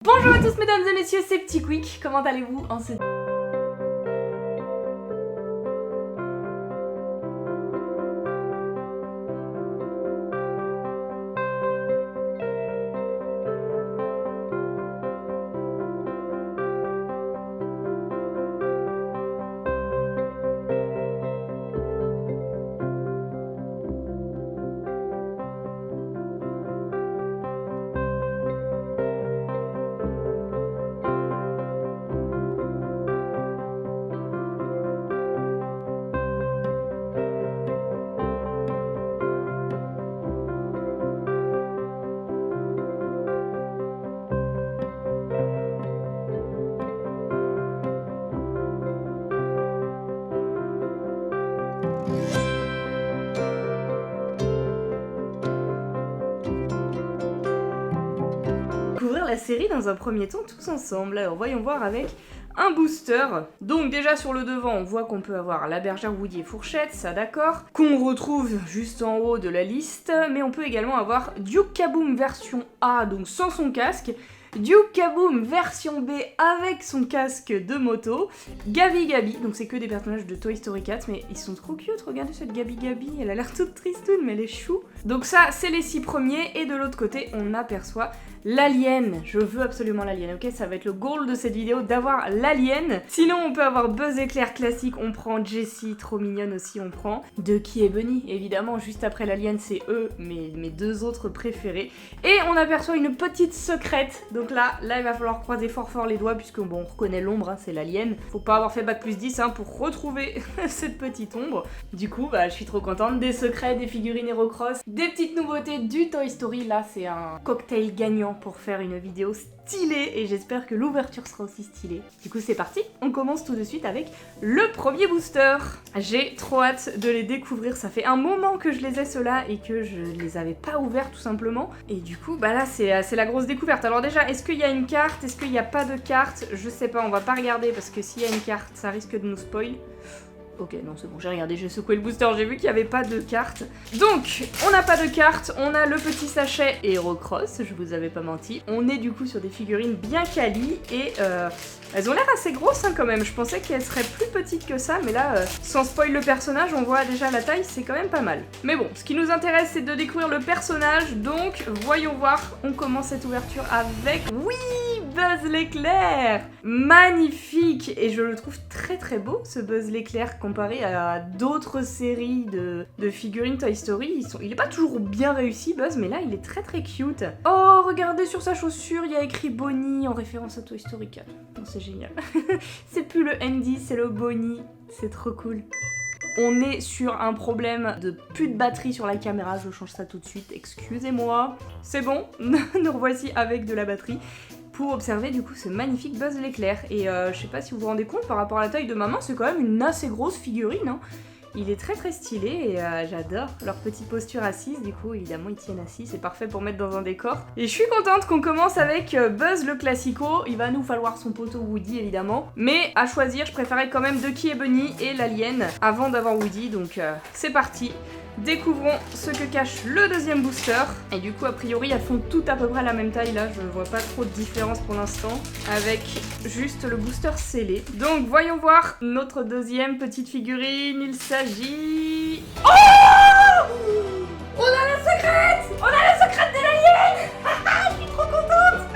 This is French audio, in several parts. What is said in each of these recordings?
Bonjour à tous mesdames et messieurs, c'est Petit Quick, comment allez-vous en ce... Couvrir la série dans un premier temps tous ensemble. Alors voyons voir avec un booster. Donc déjà sur le devant on voit qu'on peut avoir la bergère Woody et Fourchette, ça d'accord, qu'on retrouve juste en haut de la liste, mais on peut également avoir Duke Kaboom version A, donc sans son casque, Duke Kaboom version B avec son casque de moto, Gabi Gabi, donc c'est que des personnages de Toy Story 4, mais ils sont trop cute, regardez cette Gabi Gabi, elle a l'air toute tristoune, mais elle est chou. Donc ça, c'est les 6 premiers, et de l'autre côté, on aperçoit l'alien. Je veux absolument l'alien, ok? Ça va être le goal de cette vidéo, d'avoir l'alien. Sinon, on peut avoir Buzz Éclair classique, on prend Jessie, trop mignonne aussi, on prend Ducky et Bunny, évidemment, juste après l'alien, c'est eux, mes deux autres préférés. Et on aperçoit une petite secrète, donc là, il va falloir croiser fort les doigts, puisque bon, on reconnaît l'ombre, hein, c'est l'alien. Faut pas avoir fait bac plus 10 hein, pour retrouver cette petite ombre. Du coup, bah, je suis trop contente. Des secrets, des figurines Herocross, des petites nouveautés du Toy Story. Là, c'est un cocktail gagnant pour faire une vidéo stylée, et j'espère que l'ouverture sera aussi stylée. Du coup, c'est parti. On commence tout de suite avec le premier booster. J'ai trop hâte de les découvrir. Ça fait un moment que je les ai ceux-là et que je les avais pas ouverts tout simplement. Et du coup, bah là, c'est la grosse découverte. Alors déjà, est-ce qu'il y a une carte? Est-ce qu'il n'y a pas de carte? Je sais pas, on va pas regarder parce que s'il y a une carte, ça risque de nous spoil. Ok, non, c'est bon, j'ai regardé, j'ai secoué le booster, j'ai vu qu'il n'y avait pas de carte. Donc, on n'a pas de carte, on a le petit sachet Herocross, je vous avais pas menti. On est du coup sur des figurines bien quali et elles ont l'air assez grosses hein, quand même. Je pensais qu'elles seraient plus petites que ça, mais là, sans spoil le personnage, on voit déjà la taille, c'est quand même pas mal. Mais bon, ce qui nous intéresse, c'est de découvrir le personnage, donc voyons voir. On commence cette ouverture avec... Oui, Buzz l'éclair! Magnifique! Et je le trouve très beau, ce Buzz l'éclair, comparé à d'autres séries de figurines Toy Story. Il est pas toujours bien réussi, Buzz, mais là, il est très cute. Oh, regardez sur sa chaussure, il y a écrit Bonnie en référence à Toy Story 4. Oh, c'est génial. C'est plus le Andy, c'est le Bonnie. C'est trop cool. On est sur un problème de plus de batterie sur la caméra, je change ça tout de suite, excusez-moi. C'est bon, nous revoici avec de la batterie pour observer du coup ce magnifique Buzz l'éclair. Et je sais pas si vous vous rendez compte, par rapport à la taille de maman, c'est quand même une assez grosse figurine, hein. Il est très stylé et j'adore leur petite posture assise, du coup évidemment ils tiennent assis, c'est parfait pour mettre dans un décor. Et je suis contente qu'on commence avec Buzz le classico, il va nous falloir son poteau Woody évidemment, mais à choisir je préférais quand même Ducky et Bunny et l'alien avant d'avoir Woody, donc c'est parti. Découvrons ce que cache le deuxième booster. Et du coup, a priori, elles font toutes à peu près la même taille. Là, je vois pas trop de différence pour l'instant. Avec juste le booster scellé. Donc, voyons voir notre deuxième petite figurine. Il s'agit... Oh! On a la secrète! On a la secrète de l'alien! Je suis trop contente!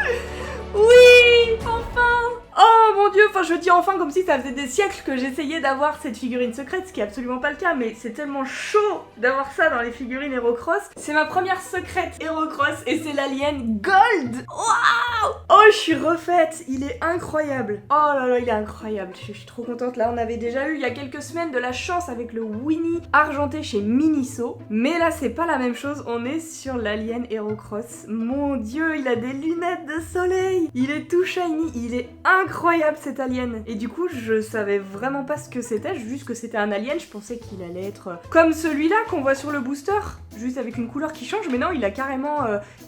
Oui! Enfin! Oh mon dieu, enfin je dis enfin comme si ça faisait des siècles que j'essayais d'avoir cette figurine secrète, ce qui est absolument pas le cas, mais c'est tellement chaud d'avoir ça dans les figurines Herocross. C'est ma première secrète Herocross et c'est l'alien Gold. Waouh! Oh, je suis refaite, il est incroyable. Oh là là, il est incroyable, je suis trop contente. Là, on avait déjà eu il y a quelques semaines de la chance avec le Winnie argenté chez Miniso, mais là c'est pas la même chose, on est sur l'alien Herocross. Mon dieu, il a des lunettes de soleil, il est tout shiny, il est incroyable cet alien. Et du coup, je savais vraiment pas ce que c'était, juste que c'était un alien. Je pensais qu'il allait être comme celui-là qu'on voit sur le booster, juste avec une couleur qui change, mais non, il a carrément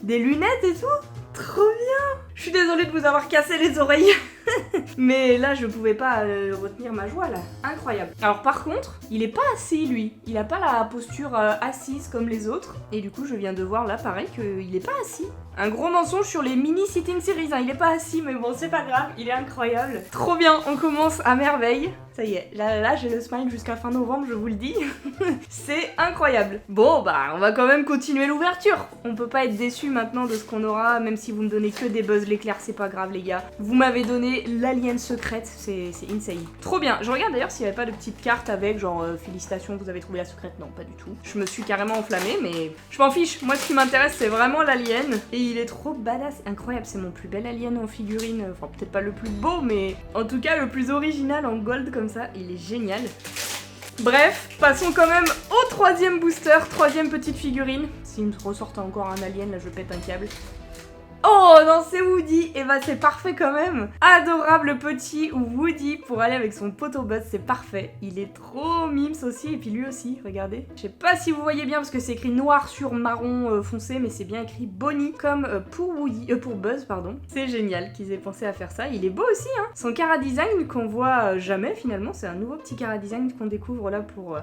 des lunettes et tout. trop bien. Je suis désolée de vous avoir cassé les oreilles. Mais là, je pouvais pas retenir ma joie, là. Incroyable. Alors par contre, il est pas assis, lui. Il a pas la posture assise comme les autres. Et du coup, je viens de voir là, pareil, qu'il est pas assis. Un gros mensonge sur les mini sitting series, hein. Il est pas assis, mais bon, c'est pas grave, il est incroyable. Trop bien, on commence à merveille. Ça y est, là j'ai le smile jusqu'à fin novembre, je vous le dis. C'est incroyable. Bon, bah, on va quand même continuer l'ouverture. On peut pas être déçu maintenant de ce qu'on aura, même si vous me donnez que des Buzz l'éclair, c'est pas grave, les gars. Vous m'avez donné l'alien secrète, c'est insane. Trop bien. Je regarde d'ailleurs s'il y avait pas de petite carte avec, genre, félicitations, vous avez trouvé la secrète. Non, pas du tout. Je me suis carrément enflammée, mais je m'en fiche. Moi, ce qui m'intéresse, c'est vraiment l'alien. Et il est trop badass. Incroyable, c'est mon plus bel alien en figurine. Enfin, peut-être pas le plus beau, mais en tout cas, le plus original en gold comme ça. Il est génial. Bref, passons quand même au troisième booster, troisième petite figurine. S'il me ressortent encore un alien, là je pète un câble. Oh non, c'est Woody. Et bah c'est parfait quand même. Adorable petit Woody pour aller avec son poteau Buzz, c'est parfait. Il est trop mimes aussi, et puis lui aussi, regardez. Je sais pas si vous voyez bien parce que c'est écrit noir sur marron foncé, mais c'est bien écrit Bonnie comme pour pour Buzz, pardon. C'est génial qu'ils aient pensé à faire ça. Il est beau aussi, hein. Son cara design qu'on voit jamais finalement, c'est un nouveau petit cara design qu'on découvre là pour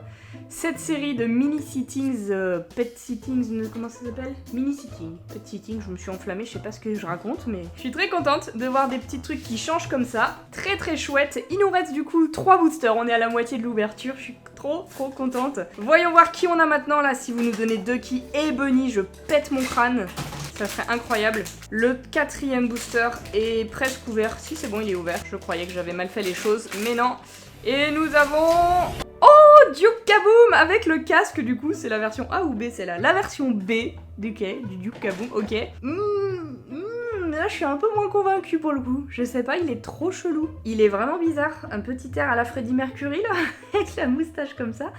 cette série de mini sittings, pet sittings, comment ça s'appelle? Mini sitting, pet sitting. Je me suis enflammée, je sais pas ce que je raconte, mais je suis très contente de voir des petits trucs qui changent comme ça. Très très chouette. Il nous reste du coup 3 boosters, on est à la moitié de l'ouverture, je suis trop contente. Voyons voir qui on a maintenant là. Si vous nous donnez Ducky et Bunny, je pète mon crâne. Ça serait incroyable. Le 4e booster est presque ouvert. Si c'est bon, il est ouvert. Je croyais que j'avais mal fait les choses, mais non. Et nous avons... Oh, Duke Kaboom avec le casque, du coup, c'est la version A ou B, c'est là. La version B du Duke Kaboom, ok. Là, je suis un peu moins convaincue pour le coup. Je sais pas, il est trop chelou. Il est vraiment bizarre. Un petit air à la Freddie Mercury, là, avec la moustache comme ça.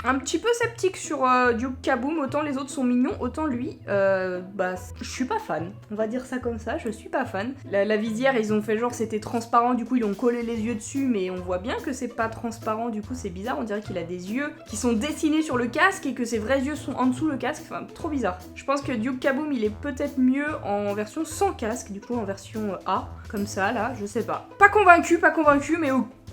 Un petit peu sceptique sur Duke Kaboom. Autant les autres sont mignons, autant lui, bah, je suis pas fan. On va dire ça comme ça, je suis pas fan. La visière, ils ont fait genre c'était transparent, du coup ils ont collé les yeux dessus, mais on voit bien que c'est pas transparent, du coup c'est bizarre. On dirait qu'il a des yeux qui sont dessinés sur le casque et que ses vrais yeux sont en dessous le casque. Enfin, trop bizarre. Je pense que Duke Kaboom, il est peut-être mieux en version sans casque, du coup en version A, comme ça, là, je sais pas. Pas convaincu, mais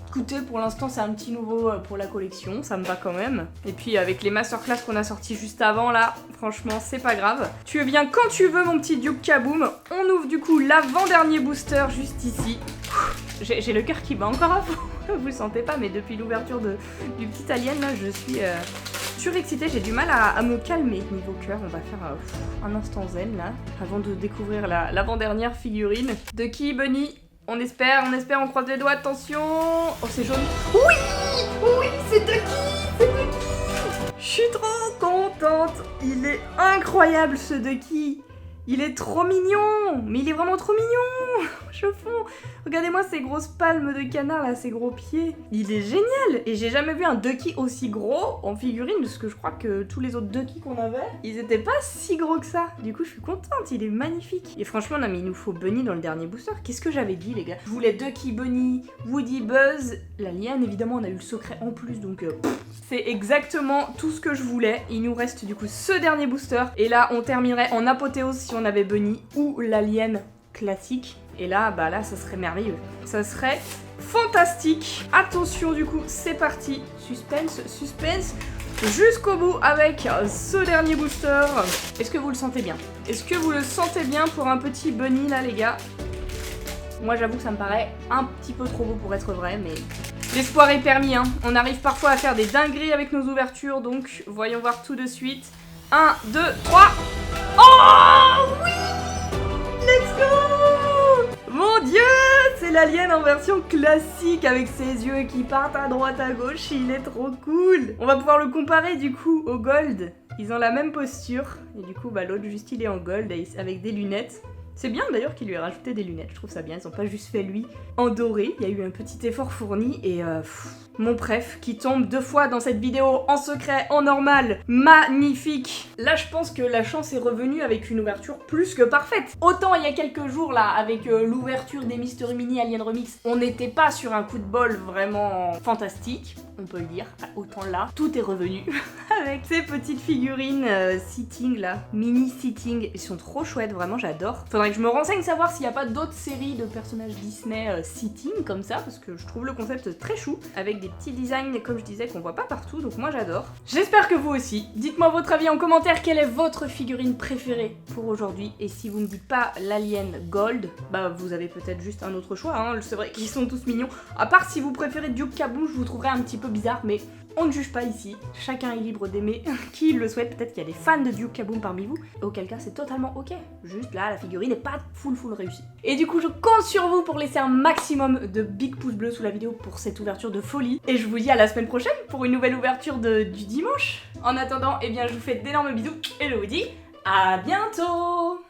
écoutez, pour l'instant, c'est un petit nouveau pour la collection, ça me va quand même. Et puis, avec les masterclass qu'on a sortis juste avant, là, franchement, c'est pas grave. Tu viens quand tu veux, mon petit Duke Kaboom. On ouvre du coup l'avant-dernier booster juste ici. J'ai le cœur qui bat encore à fond. Vous le sentez pas, mais depuis l'ouverture du petit alien, là, je suis surexcitée. J'ai du mal à me calmer niveau cœur. On va faire un instant zen, là, avant de découvrir l'avant-dernière figurine. Ducky, Bunny. On espère, on croise les doigts, attention. Oh, c'est jaune. Oui, c'est Ducky. Je suis trop contente. Il est incroyable, ce Ducky. Il est trop mignon. Mais il est vraiment trop mignon. Je fonds. Regardez-moi ces grosses palmes de canard, là, ces gros pieds. Il est génial. Et j'ai jamais vu un Ducky aussi gros en figurine, parce que je crois que tous les autres Ducky qu'on avait, ils étaient pas si gros que ça. Du coup, je suis contente. Il est magnifique. Et franchement, non, mais il nous faut Bunny dans le dernier booster. Qu'est-ce que j'avais dit, les gars? Je voulais Ducky, Bunny, Woody, Buzz. La liane, évidemment, on a eu le secret en plus, donc... c'est exactement tout ce que je voulais. Il nous reste du coup ce dernier booster. Et là, on terminerait en apothéose si on avait Bunny ou l'alien classique. Et là, bah là, ça serait merveilleux. Ça serait fantastique. Attention, du coup, c'est parti. Suspense, suspense. Jusqu'au bout avec ce dernier booster. Est-ce que vous le sentez bien? Est-ce que vous le sentez bien pour un petit Bunny, là, les gars? Moi, j'avoue que ça me paraît un petit peu trop beau pour être vrai, mais... l'espoir est permis, hein. On arrive parfois à faire des dingueries avec nos ouvertures, donc voyons voir tout de suite. 1, 2, 3. Oh oui! Let's go! Mon dieu! C'est l'alien en version classique avec ses yeux qui partent à droite à gauche. Il est trop cool! On va pouvoir le comparer du coup au gold. Ils ont la même posture. Et du coup, bah, l'autre juste il est en gold avec des lunettes. C'est bien d'ailleurs qu'il lui ait rajouté des lunettes, je trouve ça bien, ils ont pas juste fait lui en doré, il y a eu un petit effort fourni et mon préf qui tombe 2 fois dans cette vidéo en secret, en normal, magnifique. Là je pense que la chance est revenue avec une ouverture plus que parfaite. Autant il y a quelques jours là, avec l'ouverture des Mystery Mini Alien Remix, on n'était pas sur un coup de bol vraiment fantastique, on peut le dire, autant là, tout est revenu. Avec ces petites figurines sitting là, mini sitting, ils sont trop chouettes, vraiment j'adore. Faudrait Faudrait que je me renseigne savoir s'il n'y a pas d'autres séries de personnages Disney sitting comme ça, parce que je trouve le concept très chou, avec des petits designs, comme je disais, qu'on voit pas partout, donc moi j'adore. J'espère que vous aussi. Dites-moi votre avis en commentaire, quelle est votre figurine préférée pour aujourd'hui, et si vous me dites pas l'Alien Gold, bah vous avez peut-être juste un autre choix, hein. C'est vrai qu'ils sont tous mignons, à part si vous préférez Duke Kaboom, je vous trouverais un petit peu bizarre, mais on ne juge pas ici, chacun est libre d'aimer qui le souhaite, peut-être qu'il y a des fans de Duke Kaboom parmi vous, auquel cas c'est totalement ok, juste là la figurine n'est pas full réussie. Et du coup je compte sur vous pour laisser un maximum de big pouces bleus sous la vidéo pour cette ouverture de folie, et je vous dis à la semaine prochaine pour une nouvelle ouverture du dimanche. En attendant, eh bien je vous fais d'énormes bisous, et je vous dis à bientôt.